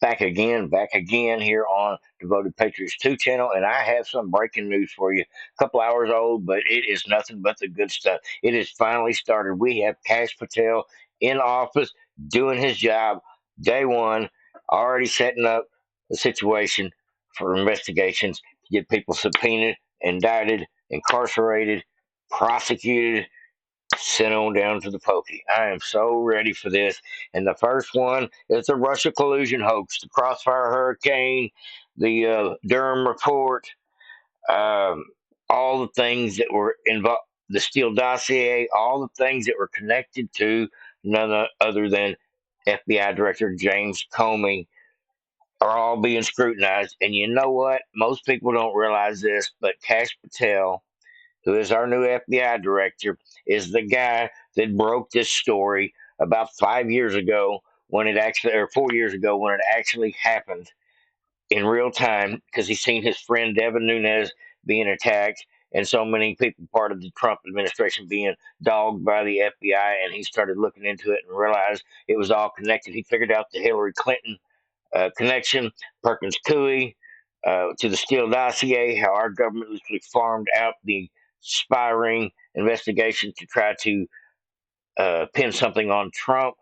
back again here on Devoted Patriots 2 channel, and I have some breaking news for you. A couple hours old, but it is nothing but the good stuff. It has finally started. We have Kash Patel in office doing his job day one, already setting up the situation for investigations to get people subpoenaed, indicted, incarcerated, prosecuted, sent on down to the pokey. I am so ready for this. And the first one is the Russia collusion hoax, the Crossfire Hurricane, the Durham report, um, all the things that were involved, the Steele dossier, all the things that were connected to none other than FBI Director James Comey are all being scrutinized. And you know what? Most people don't realize this, but Kash Patel, who is our new FBI director, is the guy that broke this story about 5 years ago when it actually, or 4 years ago when it actually happened in real time because he's seen his friend Devin Nunes being attacked and so many people part of the Trump administration being dogged by the FBI, and he started looking into it and realized it was all connected. He figured out the Hillary Clinton connection, Perkins Coie, to the Steele dossier, how our government literally farmed out the spy ring investigation to try to pin something on Trump.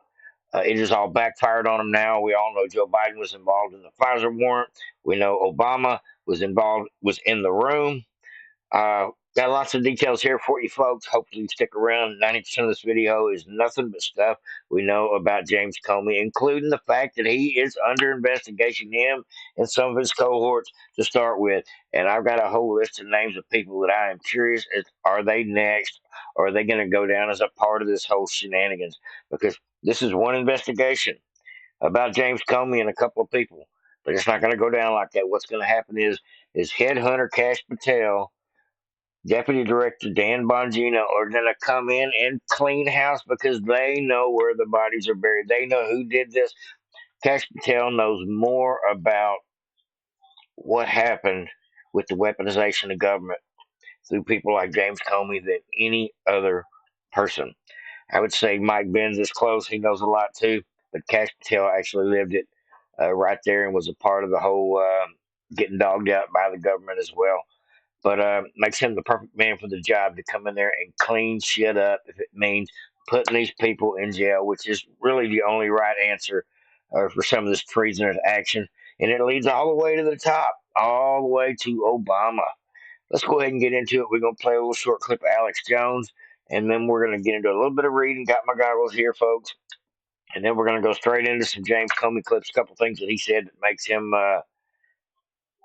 It has all backfired on him now. We all know Joe Biden was involved in the Pfizer warrant. We know Obama was involved, was in the room. Uh, got lots of details here for you folks. Hopefully you stick around. 90% of this video is nothing but stuff we know about James Comey, including the fact that he is under investigation, him and some of his cohorts to start with. And I've got a whole list of names of people that I am curious as are they next? Or are they going to go down as a part of this whole shenanigans? Because this is one investigation about James Comey and a couple of people. But it's not going to go down like that. What's going to happen is headhunter Kash Patel, Deputy Director Dan Bongino are going to come in and clean house because they know where the bodies are buried. They know who did this. Kash Patel knows more about what happened with the weaponization of government through people like James Comey than any other person. I would say Mike Benz is close. He knows a lot too, but Kash Patel actually lived it right there and was a part of the whole getting dogged out by the government as well. But makes him the perfect man for the job to come in there and clean shit up if it means putting these people in jail, which is really the only right answer for some of this treasonous action. And it leads all the way to the top, all the way to Obama. Let's go ahead and get into it. We're going to play a little short clip of Alex Jones, and then we're going to get into a little bit of reading. Got my goggles here, folks. And then we're going to go straight into some James Comey clips, a couple things that he said that makes him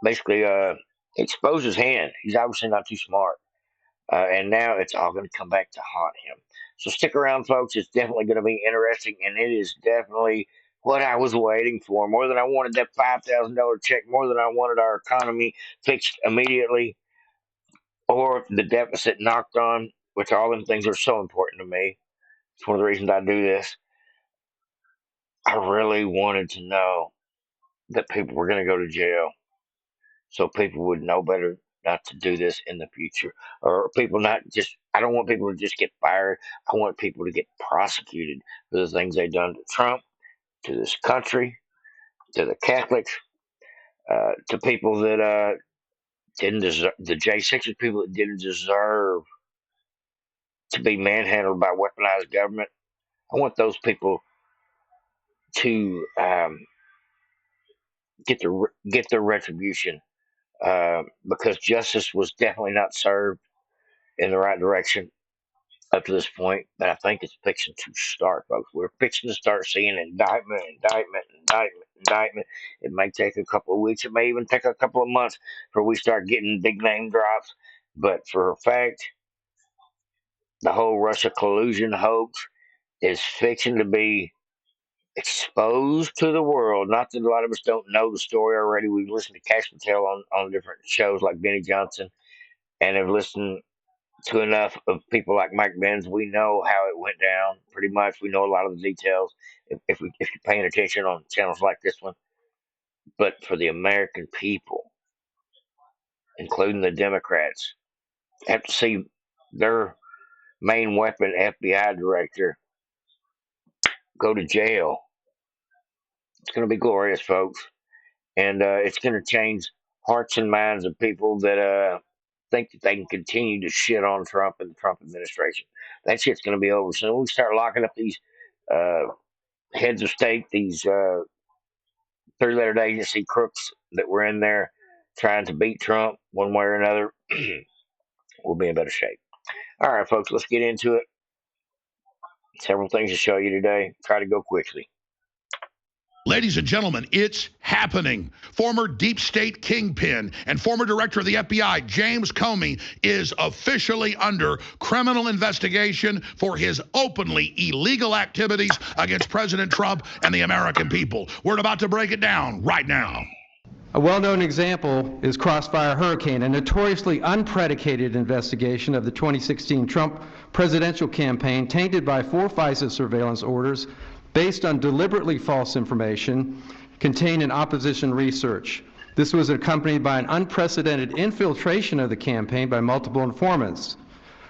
basically expose his hand. He's obviously not too smart. And now it's all going to come back to haunt him. So stick around, folks. It's definitely going to be interesting, and it is definitely what I was waiting for. More than I wanted that $5,000 check, more than I wanted our economy fixed immediately, or the deficit knocked on, which all them things are so important to me. It's one of the reasons I do this. I really wanted to know that people were going to go to jail so people would know better not to do this in the future. Or people not just, I don't want people to just get fired. I want people to get prosecuted for the things they've done to Trump, to this country, to the Catholics, to people that didn't deserve, the J6 people that didn't deserve to be manhandled by weaponized government. I want those people to get their retribution because justice was definitely not served in the right direction up to this point, but I think it's fixing to start, folks. We're fixing to start seeing indictment. It may take a couple of weeks. It may even take a couple of months before we start getting big name drops. But for a fact, the whole Russia collusion hoax is fixing to be exposed to the world. Not that a lot of us don't know the story already. We've listened to Cash Patel on different shows like Benny Johnson and have listened to enough of people like Mike Benz. We know how it went down. Pretty much, we know a lot of the details if you're paying attention on channels like this one. But for the American people, including the Democrats, have to see their main weapon FBI director go to jail It's going to be glorious, folks, and it's going to change hearts and minds of people that think that they can continue to shit on Trump and the Trump administration. That shit's going to be over soon. We start locking up these uh, heads of state, these three-lettered agency crooks that were in there trying to beat Trump one way or another. We'll be in better shape. All right, folks, let's get into it. Several things to show you today. Try to go quickly. Ladies and gentlemen, it's happening. Former deep state kingpin and former director of the FBI, James Comey, is officially under criminal investigation for his openly illegal activities against President Trump and the American people. We're about to break it down right now. A well-known example is Crossfire Hurricane, a notoriously unpredicated investigation of the 2016 Trump presidential campaign tainted by 4 FISA surveillance orders based on deliberately false information contained in opposition research. This was accompanied by an unprecedented infiltration of the campaign by multiple informants.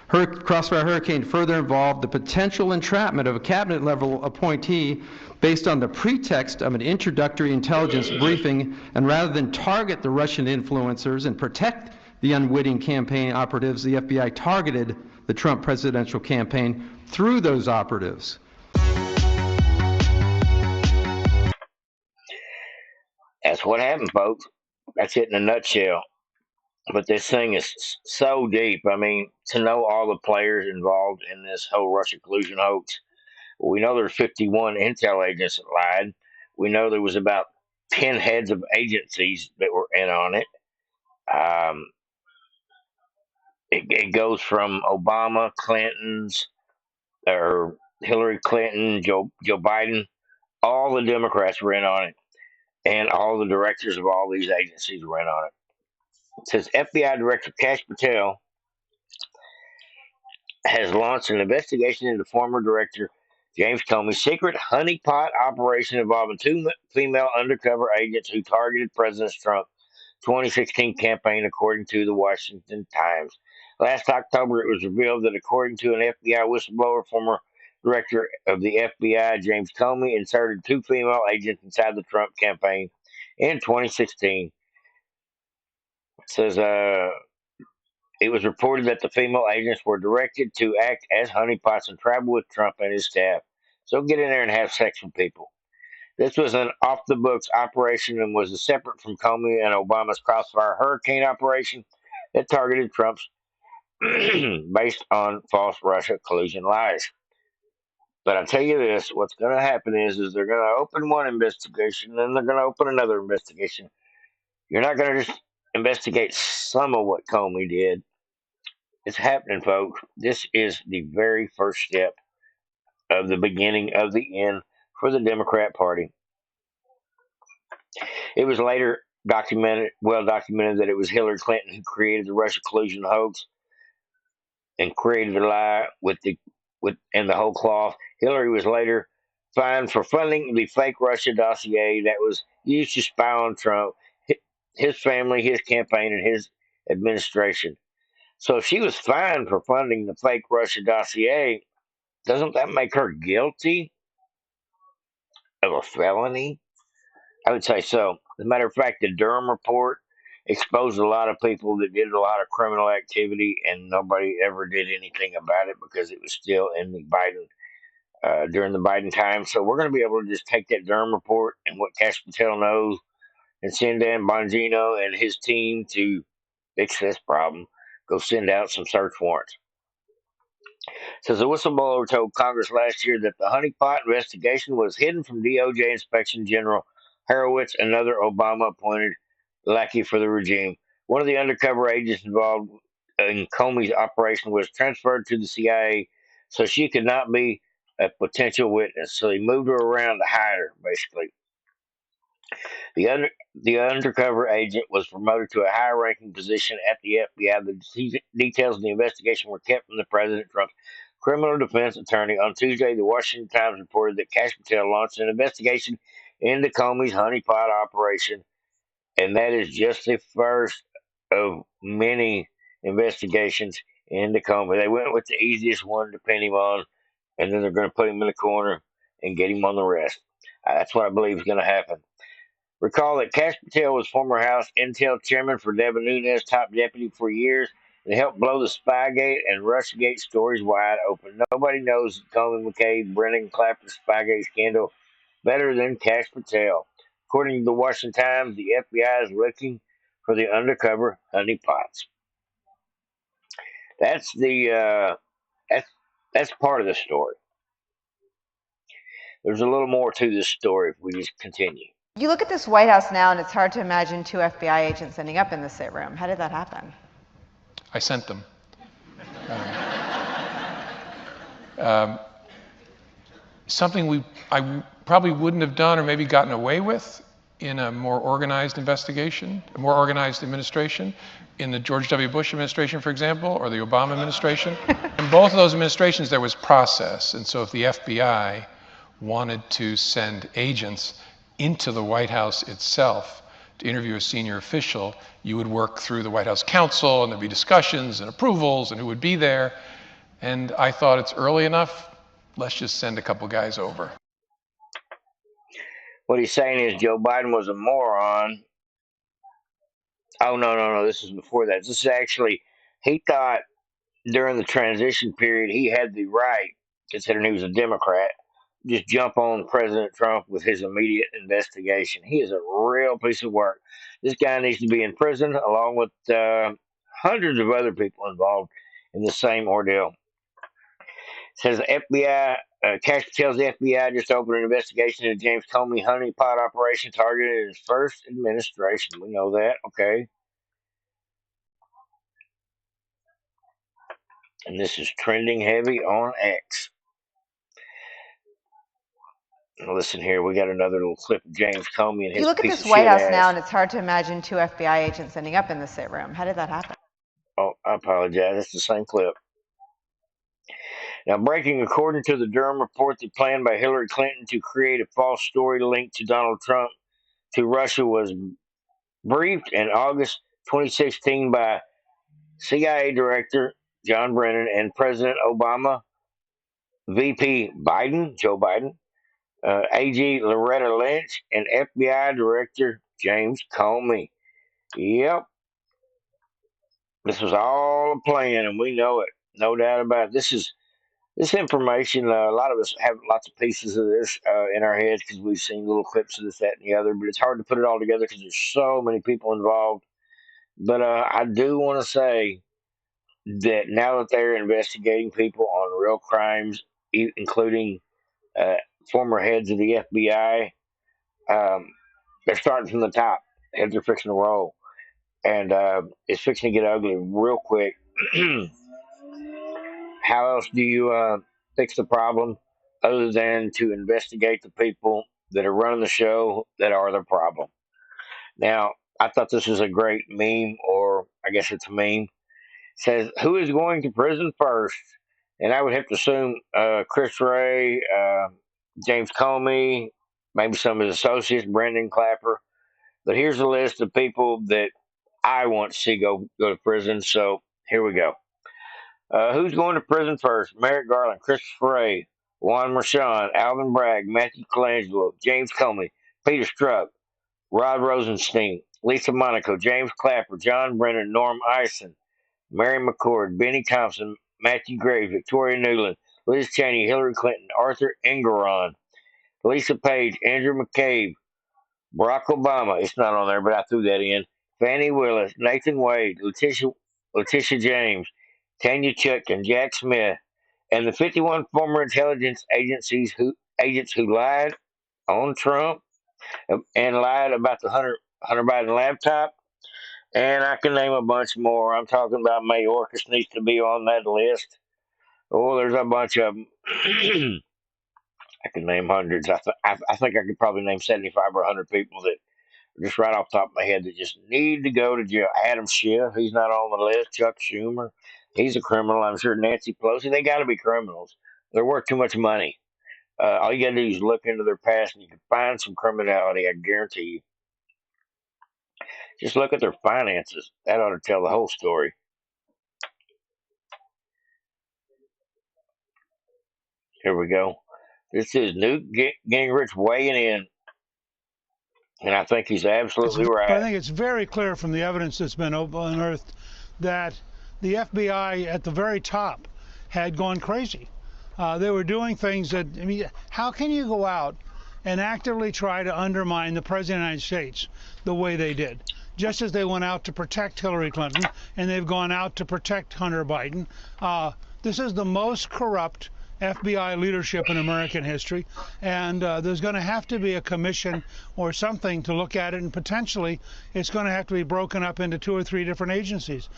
Crossfire Hurricane further involved the potential entrapment of a cabinet-level appointee based on the pretext of an introductory intelligence briefing, and rather than target the Russian influencers and protect the unwitting campaign operatives, the FBI targeted the Trump presidential campaign through those operatives. That's what happened, folks. That's it in a nutshell. But this thing is so deep. I mean, to know all the players involved in this whole Russia collusion hoax, we know there's 51 intel agents that lied. We know there was about 10 heads of agencies that were in on it. Um, it goes from Obama, Clinton's, or Hillary Clinton, Joe Biden. All the Democrats were in on it, and all the directors of all these agencies were in on it. It says FBI Director Kash Patel has launched an investigation into former director James Comey's secret honeypot operation involving 2 female undercover agents who targeted President Trump's 2016 campaign, according to the Washington Times. Last October, it was revealed that, according to an FBI whistleblower, former director of the FBI, James Comey, inserted 2 female agents inside the Trump campaign in 2016. It says, it was reported that the female agents were directed to act as honeypots and travel with Trump and his staff. So get in there and have sex with people. This was an off the books operation and was separate from Comey and Obama's Crossfire Hurricane operation that targeted Trump's based on false Russia collusion lies. But I'll tell you this, what's going to happen is they're going to open one investigation, then they're going to open another investigation. You're not going to just investigate some of what Comey did. It's happening, folks. This is the very first step of the beginning of the end for the Democrat Party. It was later well documented, that it was Hillary Clinton who created the Russia collusion hoax and created the lie with the whole cloth. Hillary was later fined for funding the fake Russia dossier that was used to spy on Trump, his family, his campaign, and his administration. So if she was fined for funding the fake Russia dossier, doesn't that make her guilty of a felony? I would say so. As a matter of fact, the Durham report exposed a lot of people that did a lot of criminal activity, and nobody ever did anything about it because it was still in the Biden, during the Biden time. So we're going to be able to just take that Durham report and what Kash Patel knows and send Dan Bongino and his team to fix this problem. Go send out some search warrants. Says a whistleblower told Congress last year that the honeypot investigation was hidden from DOJ Inspection General Horowitz, another Obama-appointed lackey for the regime. One of the undercover agents involved in Comey's operation was transferred to the CIA so she could not be a potential witness. So he moved her around to hide her, basically. The undercover agent was promoted to a high-ranking position at the FBI. The details of the investigation were kept from the President Trump's criminal defense attorney. On Tuesday, the Washington Times reported that Kash Patel launched an investigation into Comey's honeypot operation, and that is just the first of many investigations into Comey. They went with the easiest one to pin him on, and then they're going to put him in the corner and get him on the rest. That's what I believe is going to happen. Recall that Kash Patel was former House Intel Chairman for Devin Nunes' top deputy for years and helped blow the Spygate and Russiagate stories wide open. Nobody knows Comey, McCabe, Brennan, Clapper, Spygate scandal better than Kash Patel. According to the Washington Times, the FBI is looking for the undercover honeypots. That's the that's that's part of the story. There's a little more to this story if we just continue. You look at this White House now, and it's hard to imagine two FBI agents ending up in the sit room. How did that happen? I sent them. Um, something I probably wouldn't have done or maybe gotten away with in a more organized investigation, a more organized administration, in the George W. Bush administration, for example, or the Obama administration. In both of those administrations, there was process. And so if the FBI wanted to send agents into the White House itself to interview a senior official, you would work through the White House counsel, and there'd be discussions and approvals and who would be there. And I thought it's early enough, let's just send a couple guys over. What he's saying is Joe Biden was a moron. Oh, no. This is before that. This is actually, he thought during the transition period he had the right, considering he was a Democrat, just jump on President Trump with his immediate investigation. He is a real piece of work. This guy needs to be in prison along with hundreds of other people involved in the same ordeal. Says the FBI, Cash tells the FBI just opened an investigation into James Comey honeypot operation targeted his first administration. We know that, okay. And this is trending heavy on X. Listen here, we got another little clip of James Comey and his You look at piece this of White shit House ass. now, and it's hard to imagine two FBI agents ending up in the sit room. How did that happen? Oh, I apologize. That's the same clip. Now, breaking, according to the Durham report, the plan by Hillary Clinton to create a false story linked to Donald Trump to Russia was briefed in August 2016 by CIA Director John Brennan and President Obama, VP Biden, Joe Biden, AG Loretta Lynch, and FBI Director James Comey. Yep, this was all a plan, and we know it. No doubt about it. This information. A lot of us have lots of pieces of this in our heads because we've seen little clips of this, that, and the other. But it's hard to put it all together because there's so many people involved. But I do want to say that now that they're investigating people on real crimes, including uh, former heads of the FBI, they're starting from the top. Heads are fixing to roll, and it's fixing to get ugly real quick. How else do you fix the problem other than to investigate the people that are running the show that are the problem? Now, I thought this was a great meme, or I guess it's a meme. It says, "Who is going to prison first?" And I would have to assume Chris Ray, James Comey, maybe some of his associates, Brendan Clapper. But here's a list of people that I want to see go to prison. So here we go. Who's going to prison first? Merrick Garland, Christopher Ray, Juan Mershon, Alvin Bragg, Matthew Colangelo, James Comey, Peter Strzok, Rod Rosenstein, Lisa Monaco, James Clapper, John Brennan, Norm Eisen, Mary McCord, Benny Thompson, Matthew Graves, Victoria Nuland, Liz Cheney, Hillary Clinton, Arthur Engeron, Lisa Page, Andrew McCabe, Barack Obama. It's not on there, but I threw that in. Fannie Willis, Nathan Wade, Letitia James, Tanya Chuck, and Jack Smith, and the 51 former intelligence agents who lied on Trump and lied about the Hunter Biden laptop. And I can name a bunch more. I'm talking about Mayorkas needs to be on that list. Oh, there's a bunch of them. I can name hundreds. I think I could probably name 75 or 100 people that just right off the top of my head that just need to go to jail. Adam Schiff, he's not on the list. Chuck Schumer, he's a criminal. I'm sure Nancy Pelosi, they got to be criminals. They're worth too much money. All you got to do is look into their past and you can find some criminality, I guarantee you. Just look at their finances. That ought to tell the whole story. Here we go. This is Newt Gingrich weighing in, and I think he's absolutely But I right. think it's very clear from the evidence that's been unearthed that the FBI at the very top had gone crazy. They were doing things that, I mean, how can you go out and actively try to undermine the President of the United States the way they did? Just as they went out to protect Hillary Clinton and they've gone out to protect Hunter Biden. This is the most corrupt FBI leadership in American history, and there's going to have to be a commission or something to look at it, and potentially it's going to have to be broken up into 2 or 3 different agencies.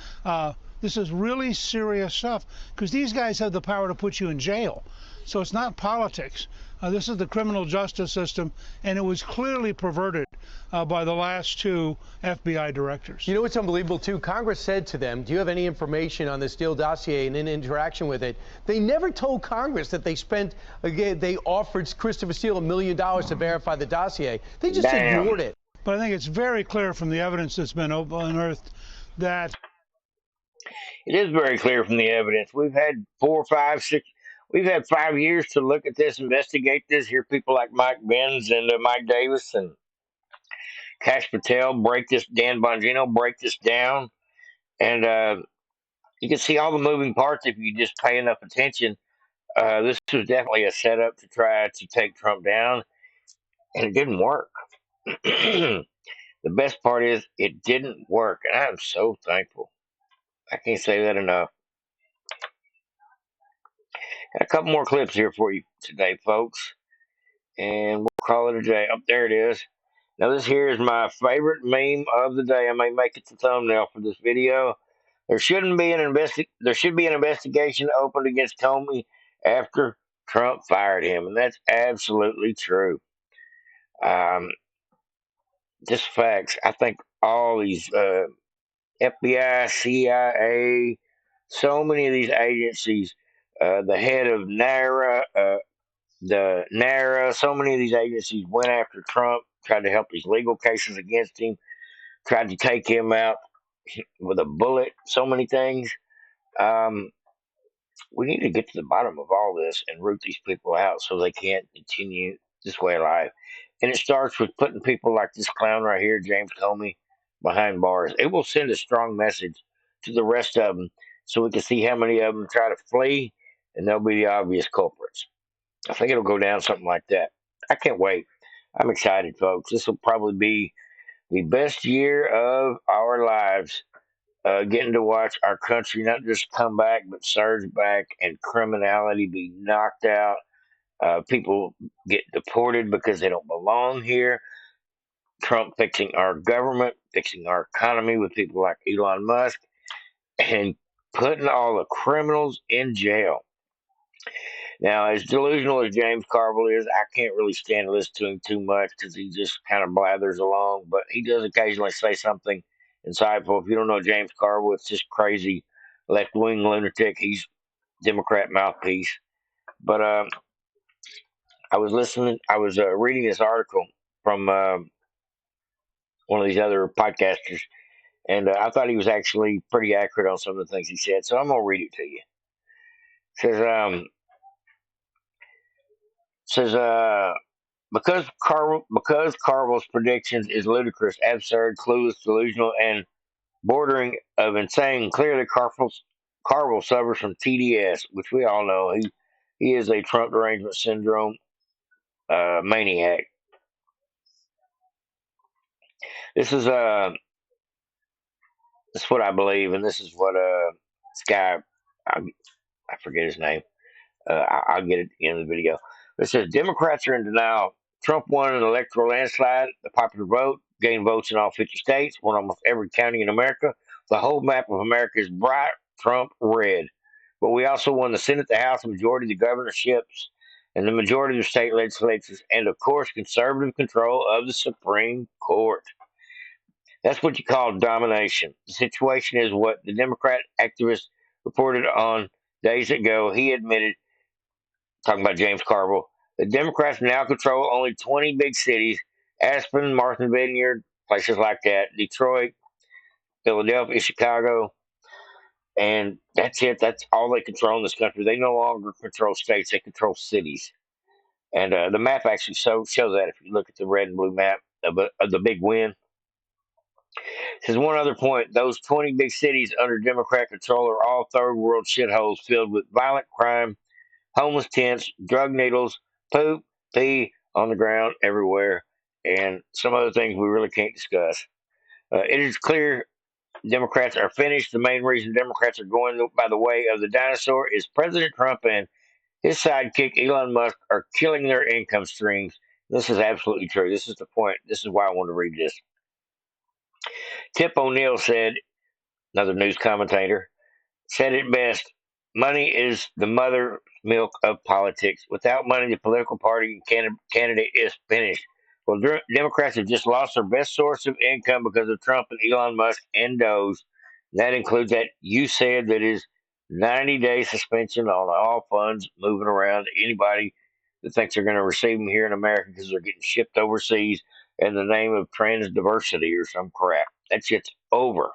This is really serious stuff because these guys have the power to put you in jail. So it's not politics. This is the criminal justice system, and it was clearly perverted by the last 2 FBI directors. You know what's unbelievable, too? Congress said to them, do you have any information on the Steele dossier and in interaction with it? They never told Congress that they spent, again, they offered Christopher Steele $1 million to verify the dossier. They just ignored it. But I think it's very clear from the evidence that's been unearthed that It is very clear from the evidence. We've had 4, 5, 6. We've had 5 years to look at this, investigate this. Hear people like Mike Benz and Mike Davis and Kash Patel break this. Dan Bongino break this down, and you can see all the moving parts if you just pay enough attention. This was definitely a setup to try to take Trump down, and it didn't work. The best part is it didn't work, and I'm so thankful. I can't say that enough. Got a couple more clips here for you today, folks, and we'll call it a day. Up there it is. Now this here is my favorite meme of the day. I may make it the thumbnail for this video. There should be an investigation opened against Comey after Trump fired him, and that's absolutely true. Um, just facts. I think all these FBI, CIA, so many of these agencies, the head of NARA, so many of these agencies went after Trump, tried to help these legal cases against him, tried to take him out with a bullet, so many things. Um, we need to get to the bottom of all this and root these people out so they can't continue this way of life. And it starts with putting people like this clown right here, James Comey, behind bars. It will send a strong message to the rest of them so we can see how many of them try to flee and they'll be the obvious culprits. I think it'll go down something like that. I can't wait. I'm excited, folks. This will probably be the best year of our lives, getting to watch our country not just come back, but surge back and criminality be knocked out. People get deported because they don't belong here. Trump fixing our government, fixing our economy with people like Elon Musk, and putting all the criminals in jail. Now, as delusional as James Carville is, I can't really stand to listen to him too much because he just kind of blathers along. But he does occasionally say something insightful. If you don't know James Carville, it's just crazy left wing lunatic. He's Democrat mouthpiece. But I was reading this article from one of these other podcasters, and I thought he was actually pretty accurate on some of the things he said. So I'm gonna read it to you. It says because Carville's predictions is ludicrous, absurd, clueless, delusional, and bordering of insane. Clearly, Carville suffers from TDS, which we all know. He is a Trump derangement syndrome maniac. This is this is what I believe, and this is what this guy, I, I forget his name. I'll get it at the end of the video. It says Democrats are in denial. Trump won an electoral landslide. The popular vote gained votes in all 50 states, won almost every county in America. The whole map of America is bright Trump red. But we also won the Senate, the House, the majority of the governorships, and the majority of the state legislatures, and of course, conservative control of the Supreme Court. That's what you call domination. The situation is what the Democrat activist reported on days ago. He admitted, talking about James Carville, the Democrats now control only 20 big cities: Aspen, Martha's Vineyard, places like that, Detroit, Philadelphia, Chicago, and that's it. That's all they control in this country. They no longer control states; they control cities. And the map actually shows that if you look at the red and blue map of the big win. Says one other point: those 20 big cities under Democrat control are all third world shitholes filled with violent crime, homeless tents, drug needles, poop, pee on the ground everywhere, and some other things we really can't discuss. It is clear Democrats are finished. The main reason Democrats are going by the way of the dinosaur is President Trump and his sidekick Elon Musk are killing their income streams. This is absolutely true. This is the point. This is why I want to read this. Tip O'Neill said, another news commentator, said it best: money is the mother milk of politics. Without money, the political party and candidate is finished. Well, Democrats have just lost their best source of income because of Trump and Elon Musk and Doge. That includes that you said that is 90-day suspension on all funds moving around to anybody that thinks they're going to receive them here in America because they're getting shipped overseas in the name of trans diversity or some crap. That shit's over.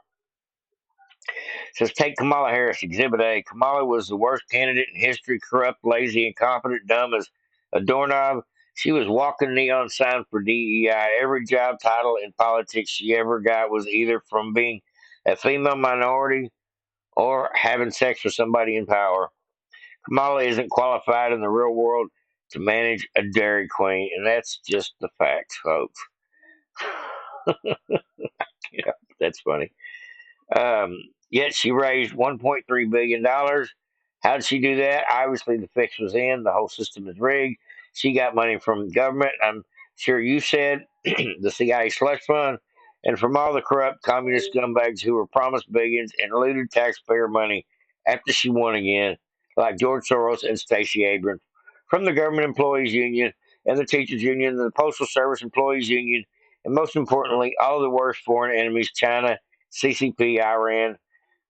Says take Kamala Harris, Exhibit A. Kamala was the worst candidate in history, corrupt, lazy, incompetent, dumb as a doorknob. She was walking neon sign for DEI. Every job title in politics she ever got was either from being a female minority or having sex with somebody in power. Kamala isn't qualified in the real world to manage a Dairy Queen, and that's just the facts, folks. Yeah, that's funny. Um, Yet she raised $1.3 billion. How did she do that? Obviously, the fix was in. The whole system is rigged. She got money from government. I'm sure you said the CIA slush fund, and from all the corrupt communist scumbags who were promised billions and looted taxpayer money after she won again, like George Soros and Stacey Abrams, from the government employees union and the teachers union and the postal service employees union, and most importantly, all the worst foreign enemies: China, CCP, Iran,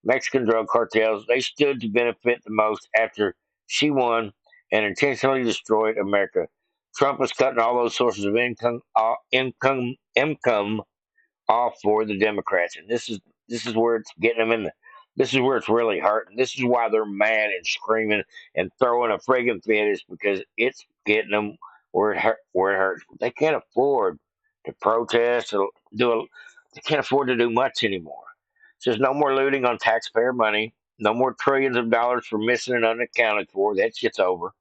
Mexican drug cartels. They stood to benefit the most after she won and intentionally destroyed America. Trump was cutting all those sources of income off for the Democrats, and this is where it's getting them in the. This is where it's really hurting. This is why they're mad and screaming and throwing a friggin' fit, is because it's getting them where it hurts. They can't afford to protest or do a, they can't afford to do much anymore. Says no more looting on taxpayer money. No more trillions of dollars for missing and unaccounted for. That shit's over.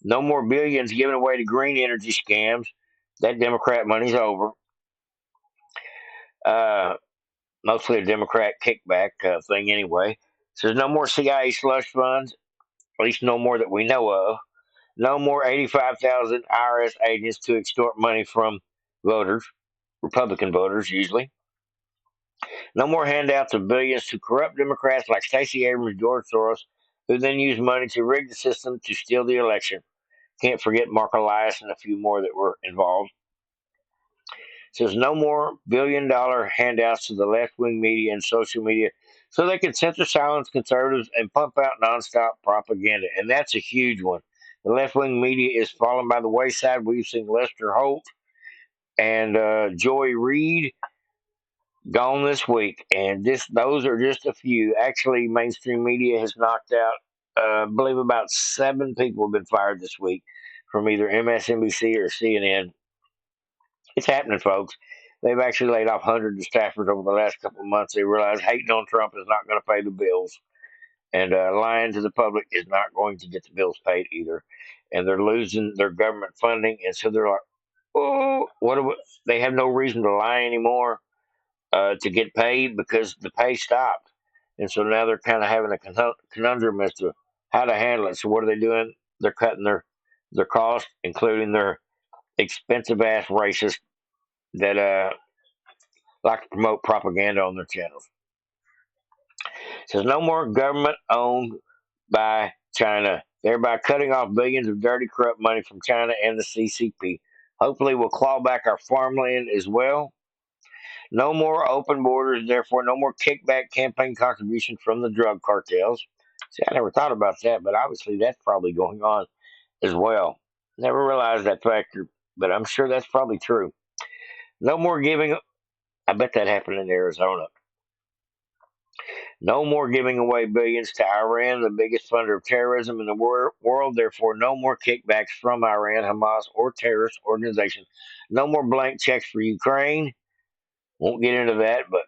No more billions given away to green energy scams. That Democrat money's over. Uh, Mostly a Democrat kickback thing anyway. Says no more CIA slush funds, at least no more that we know of. No more 85,000 IRS agents to extort money from voters, Republican voters usually. No more handouts of billions to corrupt Democrats like Stacey Abrams, George Soros, who then use money to rig the system to steal the election. Can't forget Mark Elias and a few more that were involved. Says no more billion-dollar handouts to the left-wing media and social media so they can censor, silence conservatives and pump out nonstop propaganda. And that's a huge one. The left-wing media is falling by the wayside. We've seen Lester Holt and Joy Reid gone this week, and those are just a few. Actually, mainstream media has knocked out, I believe, about 7 people have been fired this week from either MSNBC or CNN. It's happening, folks. They've actually laid off hundreds of staffers over the last couple of months. They realize hating on Trump is not going to pay the bills, and lying to the public is not going to get the bills paid either. And they're losing their government funding, and so they're like, "Oh, what? They have no reason to lie anymore to get paid because the pay stopped." And so now they're kind of having a conundrum as to how to handle it. So what are they doing? They're cutting their costs, including their expensive ass racists that like to promote propaganda on their channels. It says no more government owned by China, thereby cutting off billions of dirty, corrupt money from China and the CCP. Hopefully, we'll claw back our farmland as well. No more open borders, therefore, no more kickback campaign contributions from the drug cartels. See, I never thought about that, but obviously that's probably going on as well. Never realized that factor, but I'm sure that's probably true. No more giving. I bet that happened in Arizona. No more giving away billions to Iran, the biggest funder of terrorism in the world. Therefore, no more kickbacks from Iran, Hamas, or terrorist organizations. No more blank checks for Ukraine. Won't get into that, but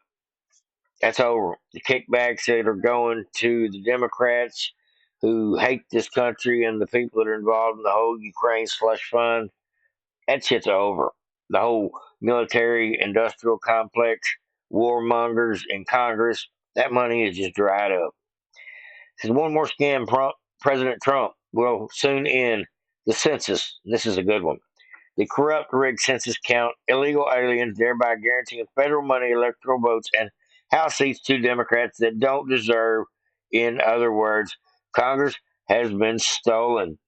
that's over. The kickbacks that are going to the Democrats who hate this country and the people that are involved in the whole Ukraine slush fund, that shit's over. The whole military industrial complex, warmongers in Congress, that money is just dried up. There's one more scam. President Trump will soon end the census. This is a good one. The corrupt, rigged census count illegal aliens, thereby guaranteeing federal money, electoral votes, and House seats to Democrats that don't deserve. In other words, Congress has been stolen.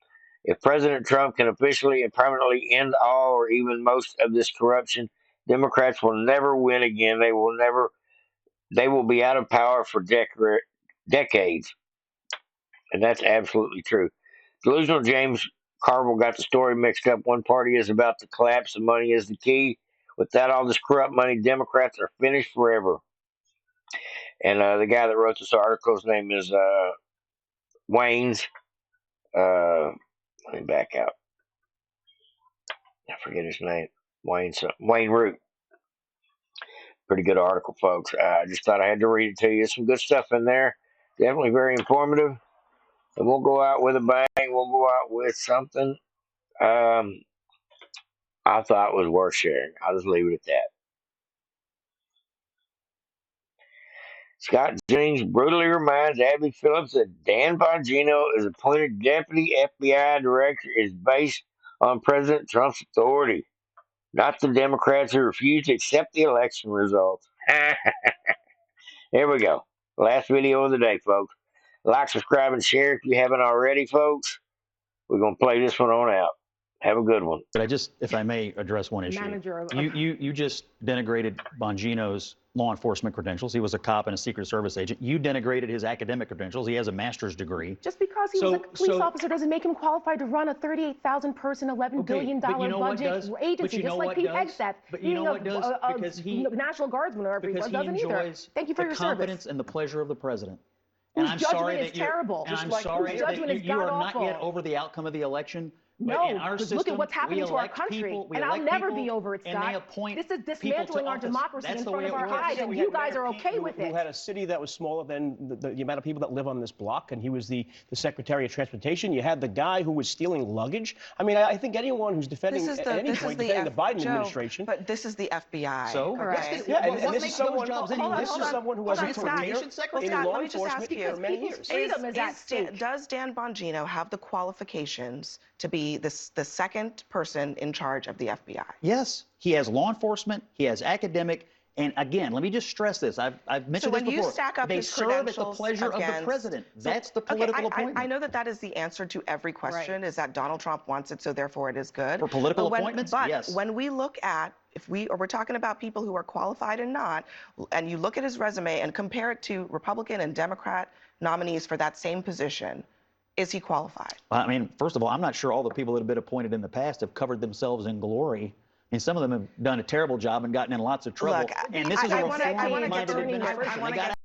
If President Trump can officially and permanently end all or even most of this corruption, Democrats will never win again. They will be out of power for decades. And that's absolutely true. Delusional James Carville got the story mixed up. One party is about to collapse, the money is the key. Without all this corrupt money, Democrats are finished forever. And the guy that wrote this article's name is Wayne's. Let me back out. I forget his name. Wayne Root. Pretty good article, folks. I just thought I had to read it to you. There's some good stuff in there. Definitely very informative. And we'll go out with a bang. We'll go out with something I thought was worth sharing. I'll just leave it at that. Scott Jennings brutally reminds Abby Phillips that Dan Bongino is appointed deputy FBI director is based on President Trump's authority, not the Democrats who refused to accept the election results. Here we go. Last video of the day, folks. Like, subscribe, and share if you haven't already, folks. We're going to play this one on out. Have a good one. But if I may address one issue. You just denigrated Bongino's law enforcement credentials. He was a cop and a Secret Service agent. You denigrated his academic credentials. He has a master's degree. Just because he was a police officer doesn't make him qualified to run a 38,000-person, $11 billion budget agency, just like Pete Hegseth. But you know what does? Because he National Guardsman or whatever he was doesn't either. Thank you for your service. The confidence and the pleasure of the president. And I'm sorry that terrible. And I'm sorry that you are not yet over the outcome of the election. No, because look at what's happening to our country, and I'll never be over it, Scott. This is dismantling our democracy in front of our eyes, and you guys are okay with it. You had a city that was smaller than the amount of people that live on this block, and he was the Secretary of Transportation. You had the guy who was stealing luggage. I mean, I think anyone who's defending at any point defending the Biden administration. But this is the FBI. So, correct? Yeah, and this is someone who has a career in law enforcement for many years. Freedom is at stake. Does Dan Bongino have the qualifications to be the second person in charge of the FBI? Yes, he has law enforcement, he has academic, and again, let me just stress this. I've mentioned this before. So when you stack up his serve at the pleasure of the president. That's the political appointment. I know that is the answer to every question, is that Donald Trump wants it, so therefore it is good. For political appointments, yes. But when we look at, we're talking about people who are qualified and not, and you look at his resume and compare it to Republican and Democrat nominees for that same position, is he qualified? I mean, first of all, I'm not sure all the people that have been appointed in the past have covered themselves in glory. And some of them have done a terrible job and gotten in lots of trouble. Look, and this is a reform-minded administration.